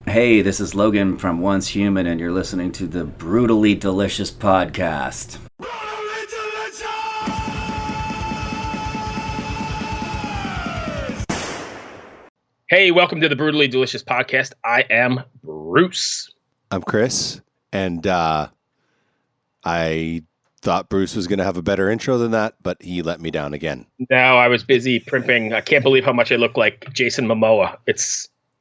Hey, this is Logan from Once Human, and you're listening to the Brutally Delicious podcast. Brutally Delicious! Hey, welcome to the Brutally Delicious podcast. I am Bruce. I'm Chris, and I thought Bruce was going to have a better intro than that, but he let me down again. No, I was busy primping. I can't believe how much I look like Jason Momoa.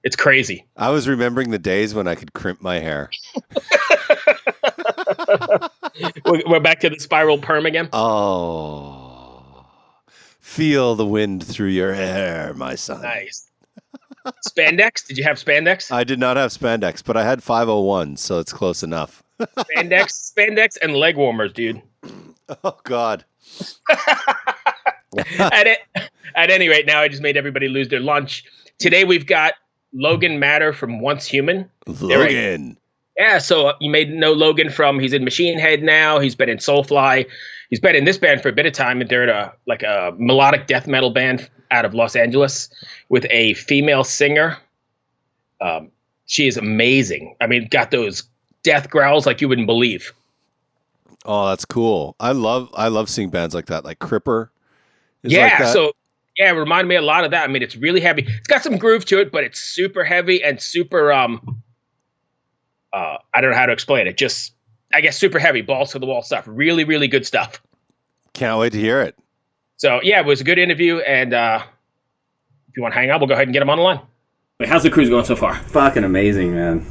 It's crazy. I was remembering the days when I could crimp my hair. We're back to the spiral perm again. Oh, feel the wind through your hair, my son. Nice. Spandex? Did you have spandex? I did not have spandex, but I had 501, so it's close enough. Spandex and leg warmers, dude. Oh, God. At any rate, now I just made everybody lose their lunch. Today we've got Logan Matter from Once Human. Logan. Yeah, so you may know Logan he's in Machine Head now. He's been in Soulfly. He's been in this band for a bit of time. And they're a melodic death metal band out of Los Angeles with a female singer. She is amazing. I mean, got those death growls like you wouldn't believe. Oh, that's cool. I love seeing bands like that, like Cripper. It reminded me a lot of that. I mean, it's really heavy. It's got some groove to it, but it's super heavy and super, I don't know how to explain it. Just, I guess, super heavy, balls to the wall stuff. Really, really good stuff. Can't wait to hear it. So, yeah, it was a good interview. And if you want to hang out, we'll go ahead and get them on the line. Wait, how's the cruise going so far? Fucking amazing, man.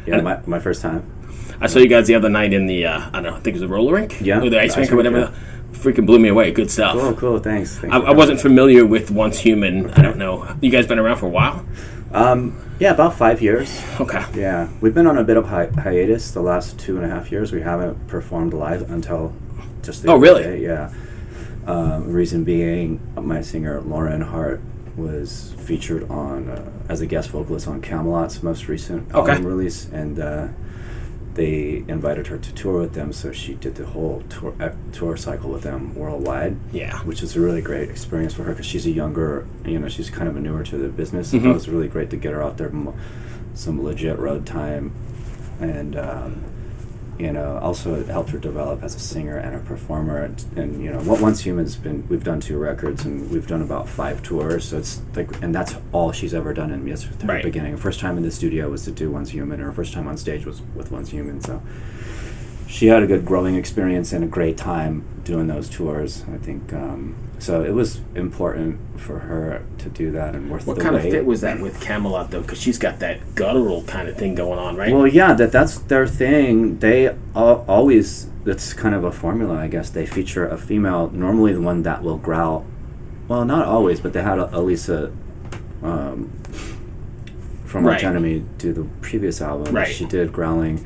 Yeah, my first time. I saw you guys the other night in the, I think it was a roller rink? Yeah. Or the ice rink or whatever. Yeah. Freaking blew me away. Good stuff. Cool. Thanks. I wasn't familiar with Once Human. I don't know. You guys been around for a while? Yeah, about 5 years. Okay. Yeah, we've been on a bit of hiatus the last 2.5 years. We haven't performed live until just the other day. Yeah. Reason being, my singer Lauren Hart was featured on as a guest vocalist on Camelot's most recent album release, and they invited her to tour with them, so she did the whole tour cycle with them worldwide. Yeah, which was a really great experience for her because she's she's kind of newer to the business. Mm-hmm. So it was really great to get her out there, some legit road time, and also it helped her develop as a singer and a performer. And what Once Human's been, we've done 2 records and we've done about 5 tours. So it's like, and that's all she's ever done in music from the beginning. First time in the studio was to do Once Human, and her first time on stage was with Once Human. So she had a good growing experience and a great time doing those tours. I think so. It was important for her to do that and worth the wait. What kind of fit was that with Camelot though? Because she's got that guttural kind of thing going on, right? Well, yeah, that's their thing. They always, that's kind of a formula, I guess. They feature a female, normally the one that will growl. Well, not always, but they had Elisa from Arch Enemy do the previous album. Right. She did growling,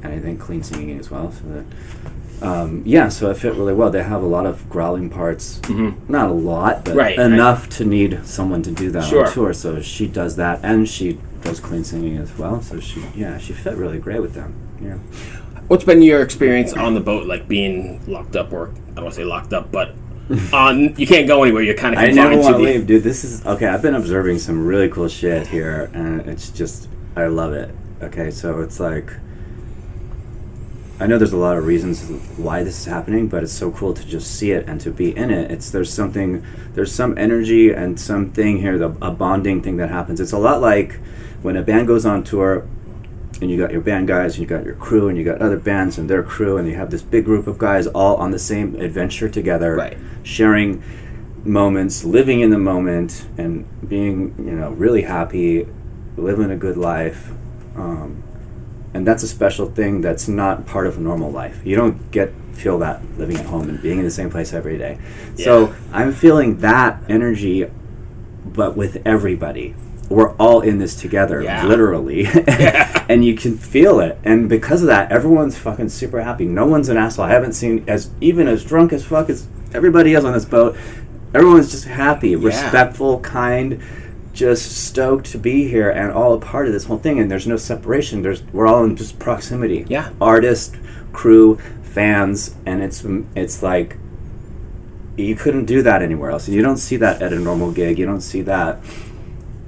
and I think clean singing as well. So that, so it fit really well. They have a lot of growling parts, not a lot, but enough to need someone to do that on tour. So she does that, and she does clean singing as well. So she fit really great with them. Yeah. What's been your experience on the boat, like being locked up, or I don't want to say locked up, but you can't go anywhere. You're kind of confined. I never want to leave, dude. This is okay. I've been observing some really cool shit here, and it's just, I love it. Okay, so it's like, I know there's a lot of reasons why this is happening, but it's so cool to just see it and to be in it. There's some energy and something here, a bonding thing that happens. It's a lot like when a band goes on tour, and you got your band guys, and you got your crew, and you got other bands and their crew, and you have this big group of guys all on the same adventure together, sharing moments, living in the moment, and being, really happy, living a good life. And that's a special thing that's not part of normal life. You don't feel that living at home and being in the same place every day. Yeah. So I'm feeling that energy, but with everybody. We're all in this together, literally. And you can feel it. And because of that, everyone's fucking super happy. No one's an asshole. I haven't seen even as drunk as fuck as everybody is on this boat. Everyone's just happy, respectful, kind, just stoked to be here and all a part of this whole thing. And there's no separation. We're all in just proximity. Yeah. Artist, crew, fans, and it's like you couldn't do that anywhere else. You don't see that at a normal gig. You don't see that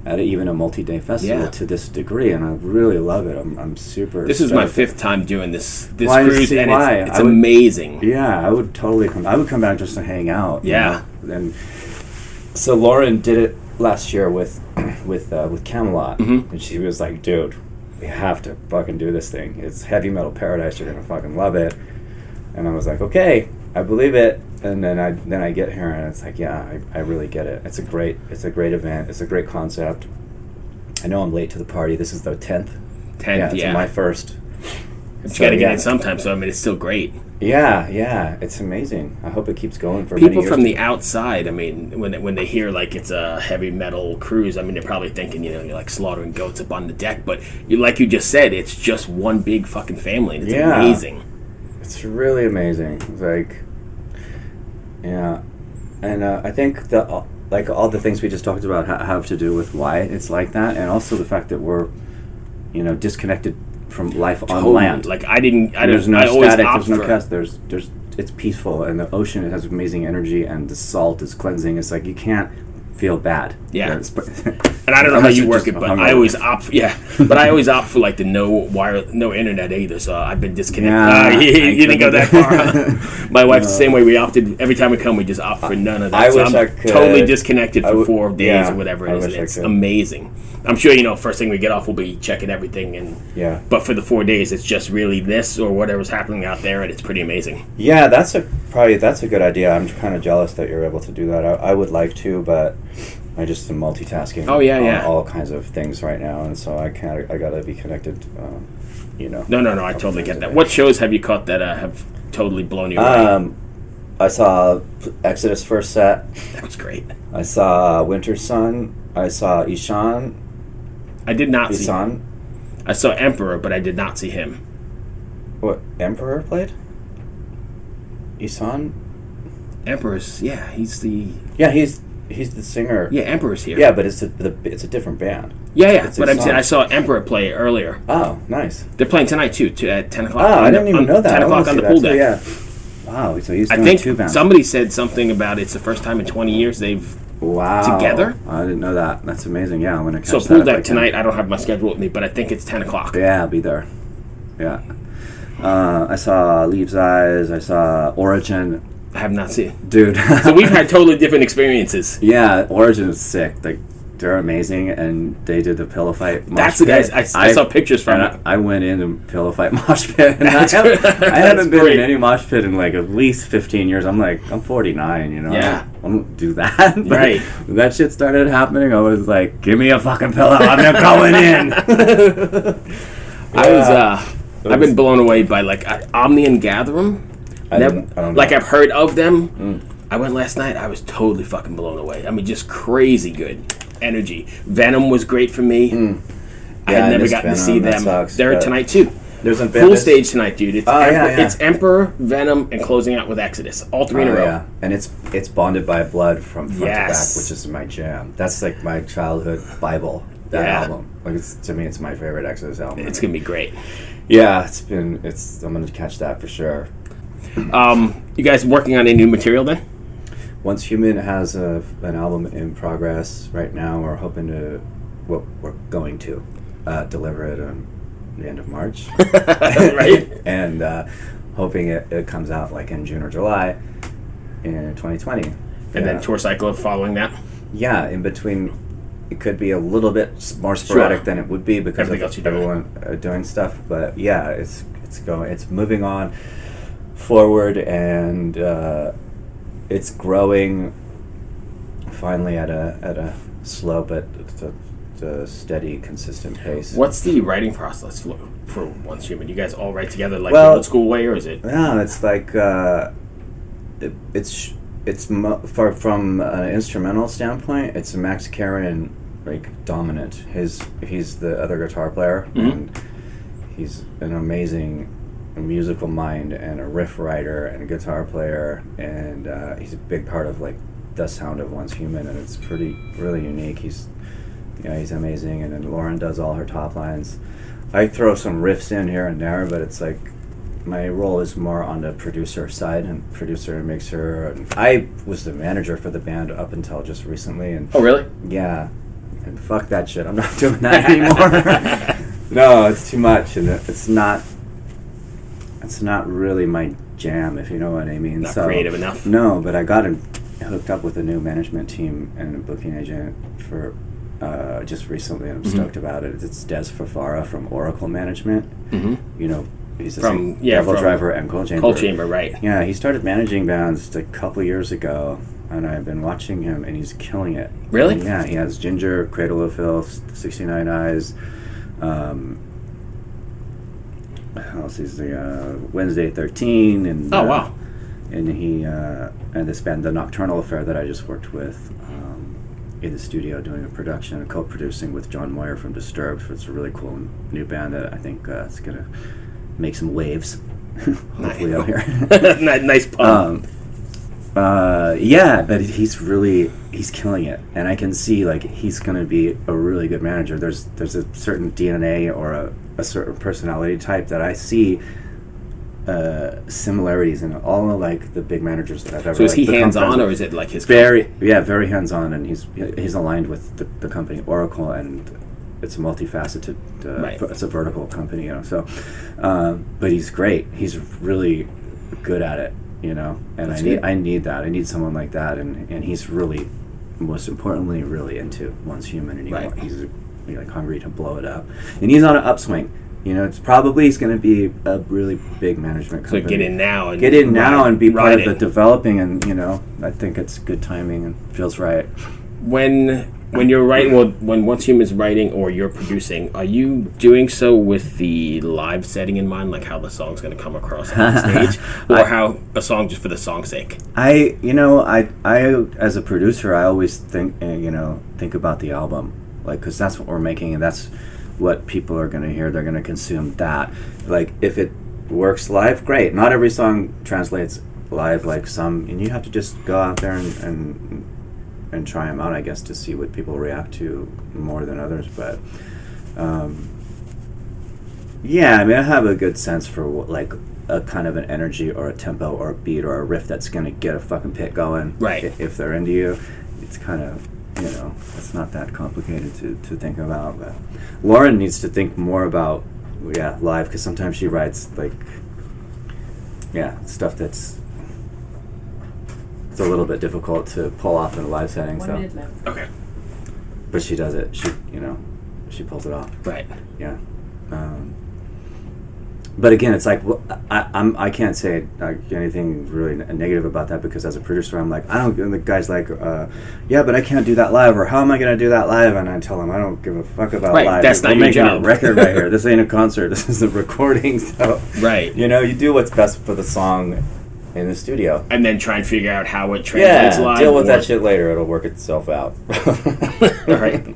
at even a multi-day festival Yeah. to this degree, and I really love it. I'm super. This is my stoked. 5th time doing this Why, cruise, see, and why? it's I would- amazing. Yeah, I would totally come. I would come back just to hang out. you Yeah. know? And so Lauren did it last year with Camelot, and she was like, "Dude, we have to fucking do this thing. It's heavy metal paradise. You're gonna fucking love it." And I was like, "Okay, I believe it." And then I get here, and it's like, yeah, I really get it. It's a great event. It's a great concept. I know I'm late to the party. This is the 10th. 10th, It's yeah. my first. But you got to get in sometime, so I mean, it's still great. Yeah, it's amazing. I hope it keeps going for People many years. from the outside, I mean, when they hear like it's a heavy metal cruise, I mean, they're probably thinking, you're like slaughtering goats up on the deck. But like you just said, it's just one big fucking family, and it's amazing. It's really amazing. It's like, yeah, and I think that like all the things we just talked about have to do with why it's like that, and also the fact that we're, disconnected from life on land. Like There's no I always static. opt There's no for- cast. There's it's peaceful, and the ocean has amazing energy, and the salt is cleansing. It's like you can't feel bad. Yeah. It's- And I don't know how Unless you you're work just it, but hungover. I always opt. But I always opt for like the no internet either. So I've been disconnected. Yeah, You didn't go that far. couldn't. Huh? My wife's the same way. We opted every time we come. We just opt for none of that. I so wish I'm I could. totally disconnected for would- 4 days yeah, or whatever I it is. wish And I it's could. amazing. I'm sure first thing we get off, we'll be checking everything. Yeah. But for the 4 days, it's just really this or whatever's happening out there, and it's pretty amazing. Yeah, that's a good idea. I'm kind of jealous that you're able to do that. I would like to, but I just am multitasking. Oh, yeah, on yeah. all kinds of things right now, and so I gotta be connected. No, I totally get that. What shows have you caught that have totally blown you away? I saw Exodus first set. That was great. I saw Winter Sun. I saw Ishan. I did not see him. Isan. I saw Emperor, but I did not see him. What Emperor played? Isan. Emperor's, yeah, he's the... Yeah, he's the singer. Yeah, Emperor's here. Yeah, but it's a different band. Yeah, It's but I'm Isan. saying I saw Emperor play earlier. Oh, nice. They're playing tonight, too, at 10 o'clock. Oh, I didn't even know that. 10 I wanna o'clock on see the that pool too, deck. Yeah. Wow, so he's I doing think two bands. somebody said something about it's the first time in 20 years they've... Wow. together? I didn't know that. That's amazing. Yeah, I'm gonna catch So that pool if I deck can. tonight, I don't have my schedule with me, but I think it's 10 o'clock. Yeah, I'll be there. Yeah. I saw Leaves Eyes. I saw Origin. I have not seen. Dude. So we've had totally different experiences. Yeah, Origin is sick. Like, they're amazing, and they did the pillow fight mosh That's the pit. guys. I saw pictures from and it. I went in and pillow fight mosh pit. And That's I that's haven't been great. in any mosh pit in like at least 15 years. I'm 49, Yeah. I don't do that. But Right. when that shit started happening, I was like, give me a fucking pillow. I'm not going in. I've been blown away by like Omni and Gatherum. I don't know. Like I've heard of them. I went last night. I was totally fucking blown away. I mean, just crazy good energy. Venom was great for me. I Yeah, I had never missed gotten to Venom. see That them. sucks, They're but- tonight too. There's a Full stage tonight, dude. It's yeah. It's Emperor, Venom, and closing out with Exodus. All three in a row. Yeah, and it's bonded by blood from front Yes. to back, which is my jam. That's like my childhood Bible. That Yeah. album, like to me, it's my favorite Exodus album. It's gonna be great. Yeah, I'm gonna catch that for sure. You guys working on any new material then? Once Human has an album in progress right now. We're hoping to, we're going to deliver it on the end of March, Right. and hoping it comes out like in June or July in 2020. And then tour cycle of following that. Yeah, in between, it could be a little bit more sporadic Sure. than it would be because Everything else of you're doing. everyone doing stuff. But yeah, it's moving on forward, and it's growing finally at a slow but a steady, consistent pace. What's the writing process for Once Human? You guys all write together like Well- the old school way, or is it? No, it's like from an instrumental standpoint, it's a Max Caron like dominant. He's the other guitar player, and he's an amazing musical mind and a riff writer and a guitar player, and he's a big part of like the sound of Once Human, and it's really unique. He's amazing, and then Lauren does all her top lines. I throw some riffs in here and there, but it's like my role is more on the producer side, and producer and mixer. And I was the manager for the band up until just recently, and Oh, really? yeah, and fuck that shit. I'm not doing that anymore. No, it's too much, and it's not really my jam, if you know what I mean. Not creative enough. No, but I got hooked up with a new management team and a booking agent for just recently, and I'm stoked about it. It's Des Fafara from Oracle Management. You know, he's from Devil Driver and Cold Chamber. Cold Chamber, right? Yeah, he started managing bands a couple years ago, and I've been watching him, and he's killing it. Really? And yeah, he has Ginger, Cradle of Filth, 69 Eyes. What else is the Wednesday 13, and wow. And he and this band, the Nocturnal Affair, that I just worked with in the studio doing a production, co-producing with John Moyer from Disturbed. It's a really cool new band that I think is gonna make some waves. Hopefully out here. Nice pun. Yeah, but he's killing it, and I can see like he's gonna be a really good manager. There's a certain DNA or a certain personality type that I see similarities in all of like the big managers that I've ever. So is he become hands on, friends or with. is it like his? Very hands on, and he's aligned with the company Oracle, and it's a multifaceted. Right. It's a vertical company, you know. So, but he's great. He's really good at it, you know. And I need that. I need someone like that, and he's really, most importantly, really into Once Human, and he's like hungry to blow it up, and he's on an upswing. You know, he's going to be a really big management company. So get in now and be part of the developing, and you know, I think it's good timing and feels right. When you're writing, when Once Human's writing or you're producing, are you doing so with the live setting in mind, like how the song's going to come across on stage, or how a song just for the song's sake? I as a producer, I always think about the album, like, because that's what we're making, and that's what people are going to hear. They're going to consume that. Like, if it works live, great. Not every song translates live, like some, and you have to just go out there and try them out, I guess, to see what people react to more than others. But yeah, I mean, I have a good sense for like a kind of an energy or a tempo or a beat or a riff that's going to get a fucking pit going. Right. If they're into you, it's kind of, it's not that complicated to think about. But Lauren needs to think more about live, because sometimes she writes like stuff that's it's a little bit difficult to pull off in a live setting. 1 minute left. Okay. But she does it. She pulls it off. Right. Yeah. But again, it's like I can't say anything really negative about that, because as a producer, I'm like, I don't. And the guy's like, but I can't do that live, or how am I going to do that live? And I tell him, I don't give a fuck about live. That's not your job. A record right here. This ain't a concert. This is a recording. So right. You do what's best for the song in the studio, and then try and figure out how it translates live. Deal with that shit later. It'll work itself out. All right.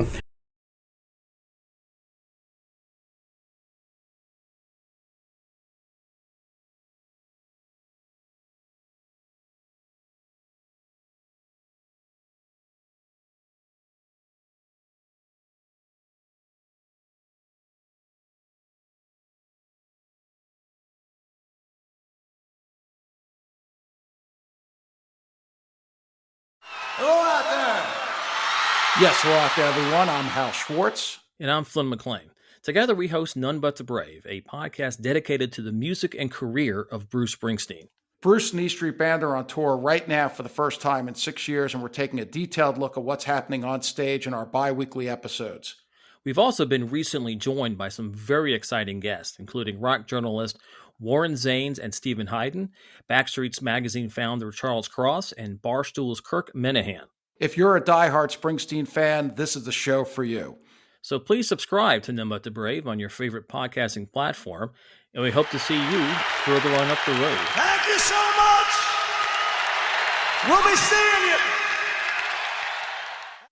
Hello out there. Yes, hello out there, everyone. I'm Hal Schwartz. And I'm Flynn McLean. Together we host None But the Brave, a podcast dedicated to the music and career of Bruce Springsteen. Bruce and E Street Band are on tour right now for the first time in 6 years, and we're taking a detailed look at what's happening on stage in our bi-weekly episodes. We've also been recently joined by some very exciting guests, including rock journalist Warren Zanes and Stephen Hayden, Backstreet's Magazine founder Charles Cross, and Barstool's Kirk Minahan. If you're a diehard Springsteen fan, this is the show for you. So please subscribe to None But the Brave on your favorite podcasting platform, and we hope to see you further on up the road. Thank you so much. We'll be seeing you.